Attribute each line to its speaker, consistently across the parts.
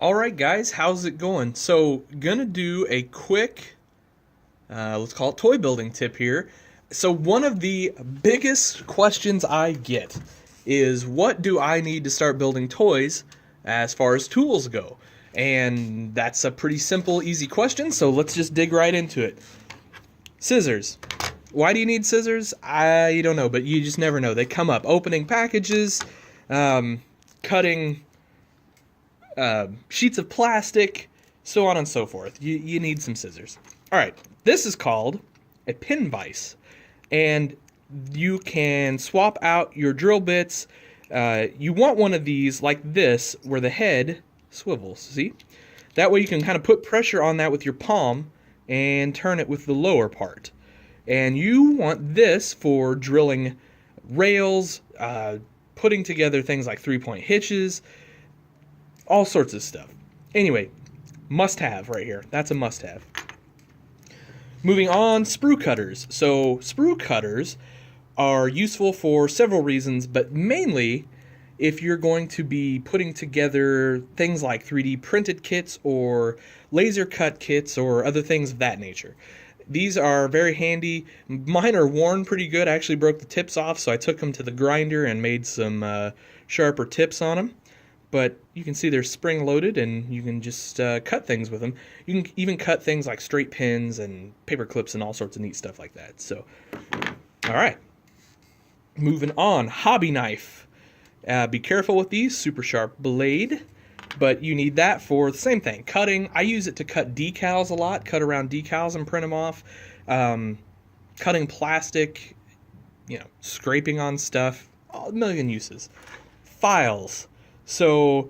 Speaker 1: Alright guys, how's it going? So, gonna do a quick, let's call it toy building tip here. So one of the biggest questions I get is, what do I need to start building toys as far as tools go? And that's a pretty simple, easy question, so let's just dig right into it. Scissors. Why do you need scissors? I don't know, but you just never know. They come up. Opening packages, cutting sheets of plastic, so on and so forth. You need some scissors. Alright, this is called a pin vise, and you can swap out your drill bits. You want one of these like this, where the head swivels, see? That way you can kind of put pressure on that with your palm and turn it with the lower part. And you want this for drilling rails, putting together things like 3-point hitches, all sorts of stuff. Anyway, must-have right here. That's a must-have. Moving on, sprue cutters. So sprue cutters are useful for several reasons, but mainly if you're going to be putting together things like 3D printed kits or laser cut kits or other things of that nature. These are very handy. Mine are worn pretty good. I actually broke the tips off, so I took them to the grinder and made some sharper tips on them. But you can see they're spring-loaded, and you can just cut things with them. You can even cut things like straight pins and paper clips and all sorts of neat stuff like that. So, all right. Moving on, hobby knife. Be careful with these, super sharp blade, but you need that for the same thing, cutting. I use it to cut decals a lot, cut around decals and print them off. Cutting plastic, scraping on stuff, a million uses. Files. So,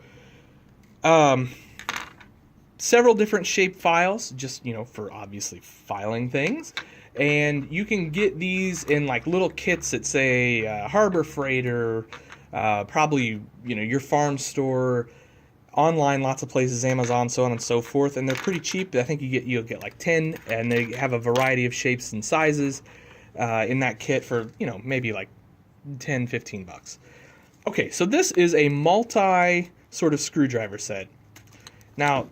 Speaker 1: several different shape files, just, for obviously filing things. And you can get these in like little kits at, say, Harbor Freight or probably, your farm store, online, lots of places, Amazon, so on and so forth. And they're pretty cheap. I think you'll get like 10, and they have a variety of shapes and sizes in that kit for, maybe like 10, 15 bucks. Okay, so this is a multi sort of screwdriver set. Now,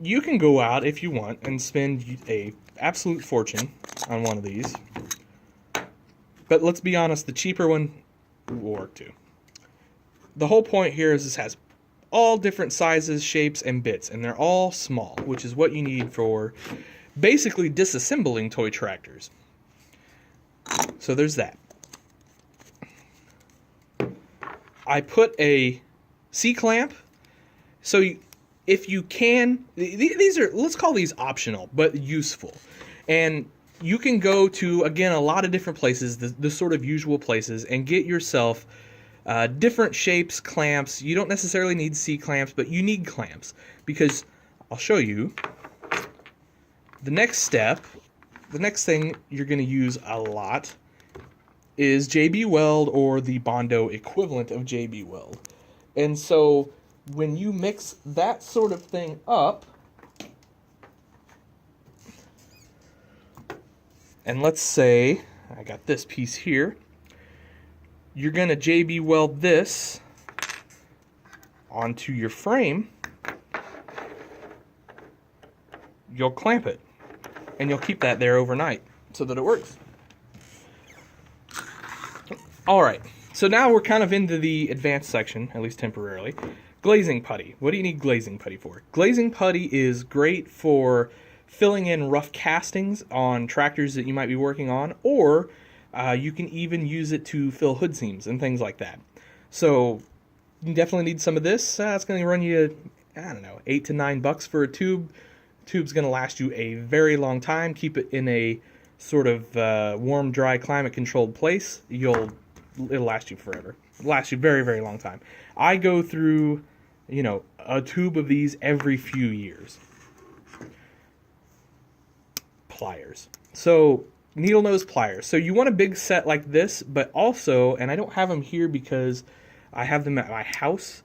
Speaker 1: you can go out if you want and spend a absolute fortune on one of these. But let's be honest, the cheaper one will work too. The whole point here is this has all different sizes, shapes, and bits, and they're all small, which is what you need for basically disassembling toy tractors. So there's that. I put a C-clamp, so if you can, these are, let's call these optional, but useful. And you can go to, again, a lot of different places, the sort of usual places, and get yourself different shapes, clamps. You don't necessarily need C-clamps, but you need clamps, because I'll show you the next step. The next thing you're going to use a lot is JB Weld, or the Bondo equivalent of JB Weld. And so when you mix that sort of thing up, and let's say I got this piece here, you're going to JB Weld this onto your frame. You'll clamp it, and you'll keep that there overnight so that it works. Alright, so now we're kind of into the advanced section, at least temporarily. Glazing putty. What do you need glazing putty for? Glazing putty is great for filling in rough castings on tractors that you might be working on, or you can even use it to fill hood seams and things like that. So you definitely need some of this. It's going to run you, I don't know, $8 to $9 for a tube. Tube's going to last you a very long time. Keep it in a sort of warm, dry, climate-controlled place. It'll last you forever. It'll last you very, very long time. I go through, a tube of these every few years. Pliers. So, needle nose pliers. So you want a big set like this, but also, and I don't have them here because I have them at my house,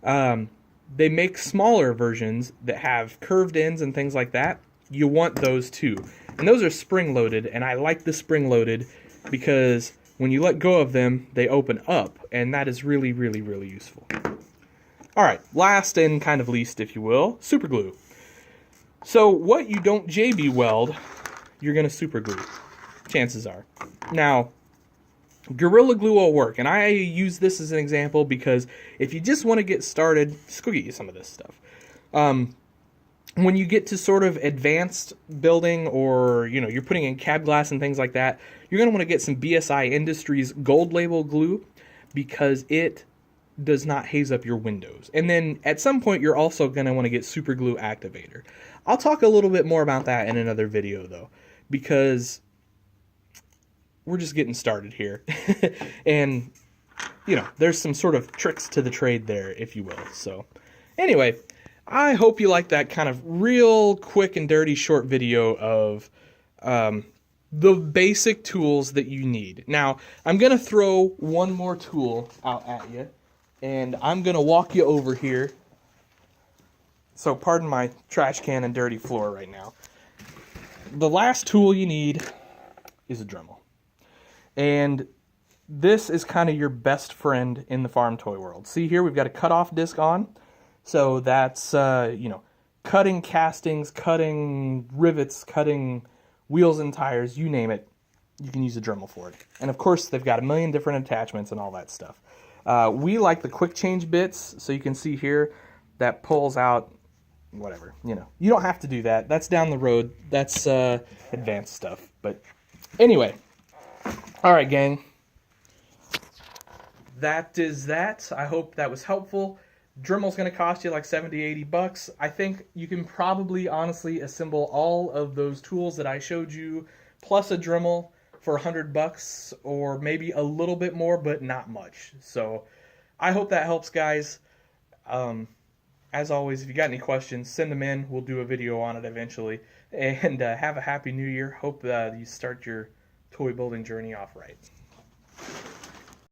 Speaker 1: they make smaller versions that have curved ends and things like that. You want those too. And those are spring-loaded, and I like the spring-loaded because when you let go of them, they open up, and that is really, really, really useful. All right, last and kind of least, if you will, superglue. So what you don't JB weld, you're going to superglue. Chances are. Now, Gorilla Glue will work, and I use this as an example because if you just want to get started, just go get you some of this stuff. When you get to sort of advanced building, or you're putting in cab glass and things like that, you're going to want to get some BSI Industries gold label glue because it does not haze up your windows. And then at some point you're also going to want to get Superglue activator. I'll talk a little bit more about that in another video though, because we're just getting started here. And, there's some sort of tricks to the trade there, if you will. So, anyway, I hope you like that kind of real quick and dirty short video of the basic tools that you need. Now, I'm going to throw one more tool out at you, and I'm going to walk you over here. So, pardon my trash can and dirty floor right now. The last tool you need is a Dremel. And this is kind of your best friend in the farm toy world. See here, we've got a cutoff disc on. So that's, cutting castings, cutting rivets, cutting wheels and tires, you name it. You can use a Dremel for it. And of course, they've got a million different attachments and all that stuff. We like the quick change bits. So you can see here that pulls out whatever, You don't have to do that. That's down the road. That's advanced stuff. But anyway. All right, gang. That is that. I hope that was helpful. Dremel's going to cost you like 70, 80 bucks. I think you can probably honestly assemble all of those tools that I showed you, plus a Dremel for 100 bucks, or maybe a little bit more, but not much. So I hope that helps, guys. As always, if you got any questions, send them in. We'll do a video on it eventually. And have a happy new year. Hope you start your toy building journey off right.